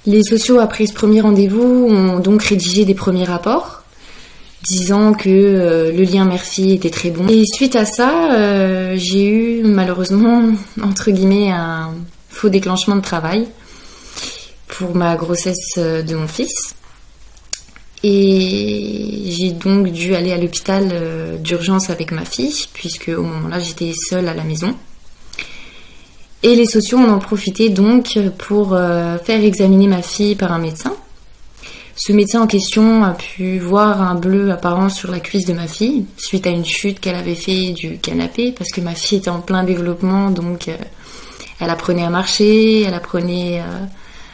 Les sociaux, après ce premier rendez-vous, ont donc rédigé des premiers rapports, disant que le lien mère-fille était très bon. Et suite à ça, j'ai eu malheureusement, entre guillemets, un faux déclenchement de travail pour ma grossesse de mon fils. Et j'ai donc dû aller à l'hôpital d'urgence avec ma fille, puisque au moment-là, j'étais seule à la maison. Et les sociaux en ont profité donc pour faire examiner ma fille par un médecin. Ce médecin en question a pu voir un bleu apparent sur la cuisse de ma fille, suite à une chute qu'elle avait fait du canapé, parce que ma fille était en plein développement, donc elle apprenait à marcher, elle apprenait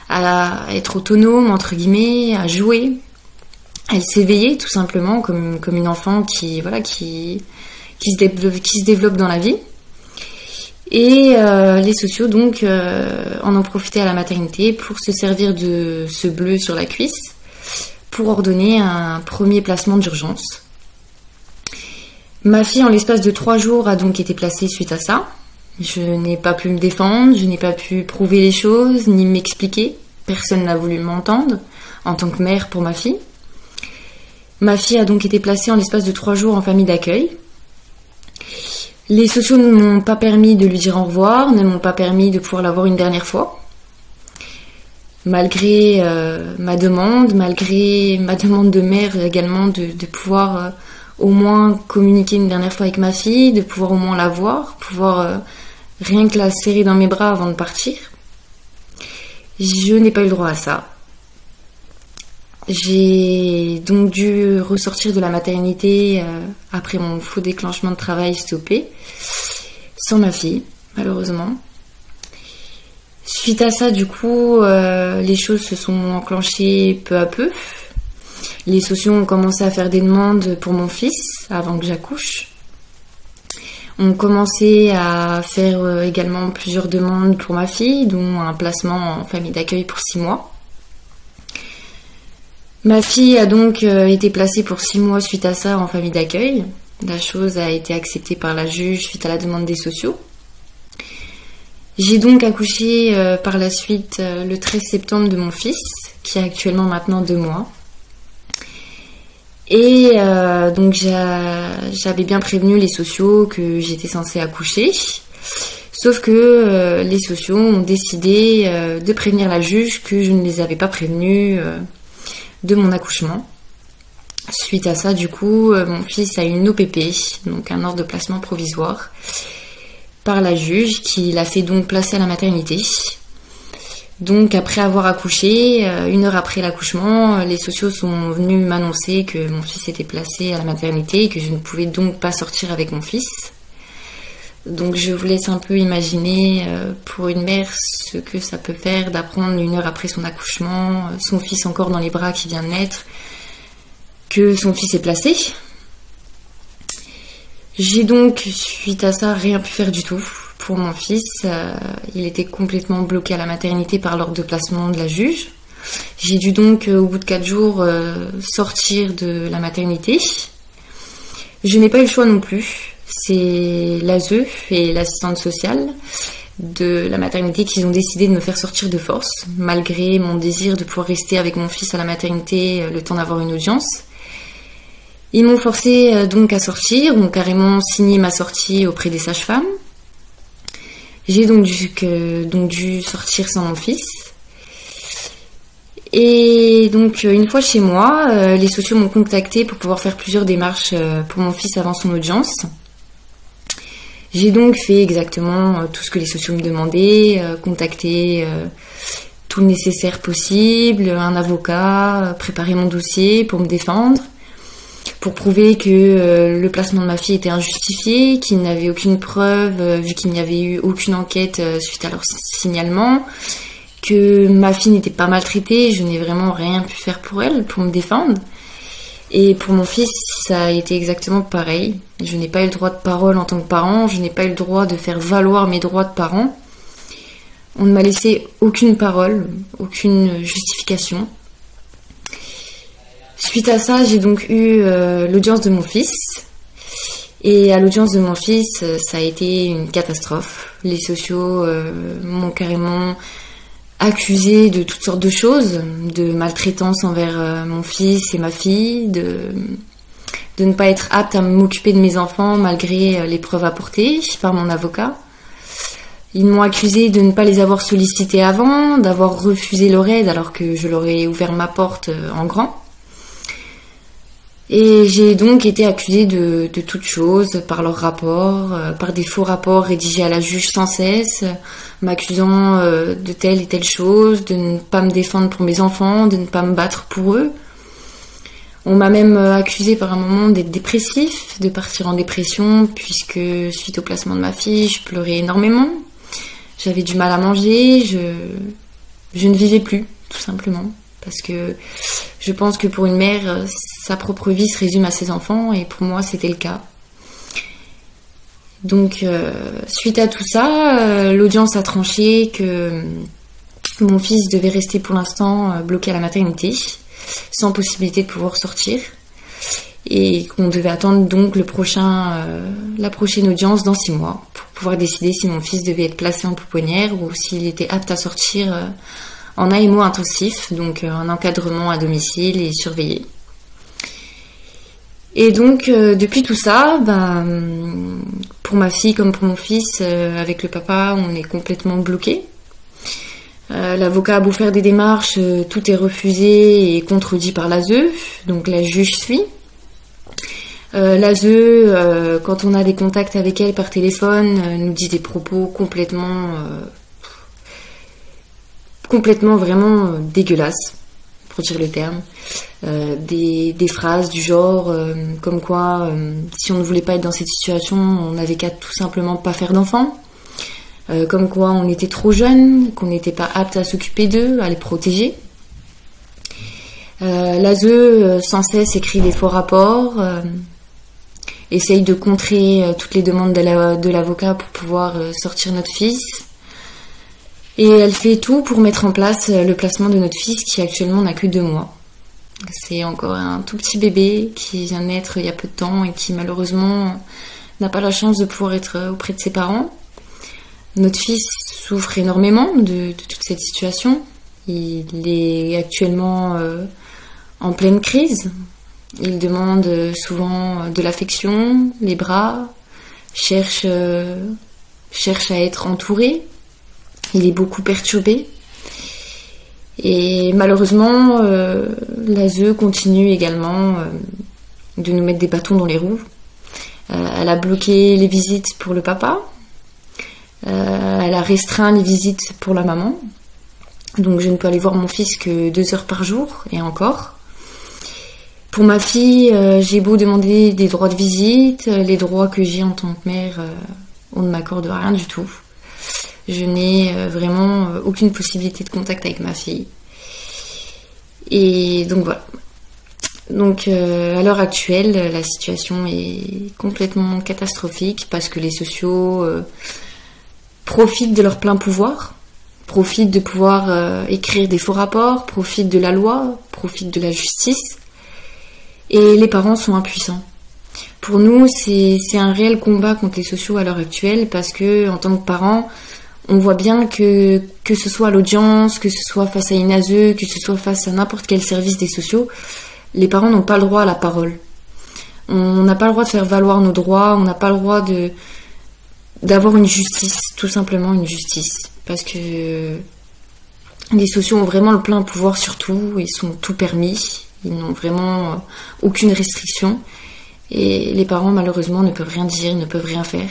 à être autonome, entre guillemets, à jouer. Elle s'éveillait tout simplement comme une enfant qui se développe dans la vie. Et les sociaux donc en ont profité à la maternité pour se servir de ce bleu sur la cuisse pour ordonner un premier placement d'urgence. Ma fille, en l'espace de 3 jours, a donc été placée suite à ça. Je n'ai pas pu me défendre, je n'ai pas pu prouver les choses, ni m'expliquer. Personne n'a voulu m'entendre en tant que mère pour ma fille. Ma fille a donc été placée en l'espace de 3 jours en famille d'accueil. Les sociaux ne m'ont pas permis de lui dire au revoir, ne m'ont pas permis de pouvoir la voir une dernière fois. Malgré ma demande de mère également de pouvoir au moins communiquer une dernière fois avec ma fille, de pouvoir au moins la voir, pouvoir rien que la serrer dans mes bras avant de partir. Je n'ai pas eu le droit à ça. J'ai donc dû ressortir de la maternité après mon faux déclenchement de travail stoppé, sans ma fille, malheureusement. Suite à ça, du coup, les choses se sont enclenchées peu à peu. Les sociaux ont commencé à faire des demandes pour mon fils avant que j'accouche. On commençait à faire également plusieurs demandes pour ma fille, dont un placement en famille d'accueil pour 6 mois. Ma fille a donc été placée pour 6 mois suite à ça en famille d'accueil. La chose a été acceptée par la juge suite à la demande des sociaux. J'ai donc accouché par la suite le 13 septembre de mon fils, qui a actuellement maintenant 2 mois. Et donc j'avais bien prévenu les sociaux que j'étais censée accoucher. Sauf que les sociaux ont décidé de prévenir la juge que je ne les avais pas prévenus de mon accouchement. Suite à ça, du coup, mon fils a eu une OPP, donc un ordre de placement provisoire, par la juge qui l'a fait donc placer à la maternité. Donc après avoir accouché, 1 heure après l'accouchement, les sociaux sont venus m'annoncer que mon fils était placé à la maternité et que je ne pouvais donc pas sortir avec mon fils. Donc je vous laisse un peu imaginer pour une mère ce que ça peut faire d'apprendre 1 heure après son accouchement, son fils encore dans les bras qui vient de naître, que son fils est placé. J'ai donc, suite à ça, rien pu faire du tout pour mon fils. Il était complètement bloqué à la maternité par l'ordre de placement de la juge. J'ai dû donc, au bout de 4 jours, sortir de la maternité. Je n'ai pas eu le choix non plus. C'est l'ASE et l'assistante sociale de la maternité qui ont décidé de me faire sortir de force, malgré mon désir de pouvoir rester avec mon fils à la maternité le temps d'avoir une audience. Ils m'ont forcé donc à sortir, ont carrément signé ma sortie auprès des sages-femmes. J'ai donc dû sortir sans mon fils. Et donc une fois chez moi, les sociaux m'ont contacté pour pouvoir faire plusieurs démarches pour mon fils avant son audience. J'ai donc fait exactement tout ce que les sociaux me demandaient, contacter tout le nécessaire possible, un avocat, préparer mon dossier pour me défendre, pour prouver que le placement de ma fille était injustifié, qu'il n'avait aucune preuve vu qu'il n'y avait eu aucune enquête suite à leur signalement, que ma fille n'était pas maltraitée, je n'ai vraiment rien pu faire pour elle, pour me défendre. Et pour mon fils, ça a été exactement pareil. Je n'ai pas eu le droit de parole en tant que parent, je n'ai pas eu le droit de faire valoir mes droits de parent. On ne m'a laissé aucune parole, aucune justification. Suite à ça, j'ai donc eu l'audience de mon fils. Et à l'audience de mon fils, ça a été une catastrophe. Les sociaux m'ont carrément accusée de toutes sortes de choses, de maltraitance envers mon fils et ma fille, de ne pas être apte à m'occuper de mes enfants malgré les preuves apportées par mon avocat. Ils m'ont accusée de ne pas les avoir sollicités avant, d'avoir refusé leur aide alors que je leur ai ouvert ma porte en grand. Et j'ai donc été accusée de toutes choses par leurs rapports, par des faux rapports rédigés à la juge sans cesse, m'accusant de telle et telle chose, de ne pas me défendre pour mes enfants, de ne pas me battre pour eux. On m'a même accusée par un moment d'être dépressif, de partir en dépression, puisque suite au placement de ma fille, je pleurais énormément. J'avais du mal à manger, je ne vivais plus, tout simplement. Parce que je pense que pour une mère, sa propre vie se résume à ses enfants, et pour moi, c'était le cas. Donc, suite à tout ça, l'audience a tranché que mon fils devait rester pour l'instant bloqué à la maternité, sans possibilité de pouvoir sortir, et qu'on devait attendre donc la prochaine audience dans 6 mois pour pouvoir décider si mon fils devait être placé en pouponnière ou s'il était apte à sortir en AMO intensif, donc un encadrement à domicile et surveillé. Et donc depuis tout ça, pour ma fille comme pour mon fils, avec le papa, on est complètement bloqué. L'avocat a beau faire des démarches, tout est refusé et contredit par l'ASE, donc la juge suit. L'ASE, quand on a des contacts avec elle par téléphone, nous dit des propos complètement vraiment dégueulasses, pour dire le terme. Des phrases du genre comme quoi si on ne voulait pas être dans cette situation, on n'avait qu'à tout simplement pas faire d'enfants. Comme quoi on était trop jeunes, qu'on n'était pas apte à s'occuper d'eux, à les protéger. L'ASE sans cesse écrit des faux rapports, essaye de contrer toutes les demandes de l'avocat pour pouvoir sortir notre fils. Et elle fait tout pour mettre en place le placement de notre fils qui actuellement n'a que 2 mois. C'est encore un tout petit bébé qui vient de naître il y a peu de temps et qui malheureusement n'a pas la chance de pouvoir être auprès de ses parents. Notre fils souffre énormément de toute cette situation. Il est actuellement en pleine crise. Il demande souvent de l'affection, les bras, cherche à être entouré. Il est beaucoup perturbé. Et malheureusement, l'ASE continue également de nous mettre des bâtons dans les roues. Elle a bloqué les visites pour le papa. Elle a restreint les visites pour la maman. Donc je ne peux aller voir mon fils que 2 heures par jour, et encore. Pour ma fille, j'ai beau demander des droits de visite, les droits que j'ai en tant que mère, on ne m'accorde rien du tout. Je n'ai vraiment aucune possibilité de contact avec ma fille. Et donc voilà. Donc à l'heure actuelle, la situation est complètement catastrophique parce que les sociaux profitent de leur plein pouvoir, profitent de pouvoir écrire des faux rapports, profitent de la loi, profitent de la justice. Et les parents sont impuissants. Pour nous, c'est un réel combat contre les sociaux à l'heure actuelle parce que en tant que parents, on voit bien que ce soit à l'audience, que ce soit face à une ASE, que ce soit face à n'importe quel service des sociaux, les parents n'ont pas le droit à la parole. On n'a pas le droit de faire valoir nos droits, on n'a pas le droit d'avoir une justice, tout simplement une justice. Parce que les sociaux ont vraiment le plein pouvoir sur tout, ils sont tout permis, ils n'ont vraiment aucune restriction. Et les parents, malheureusement, ne peuvent rien dire, ne peuvent rien faire.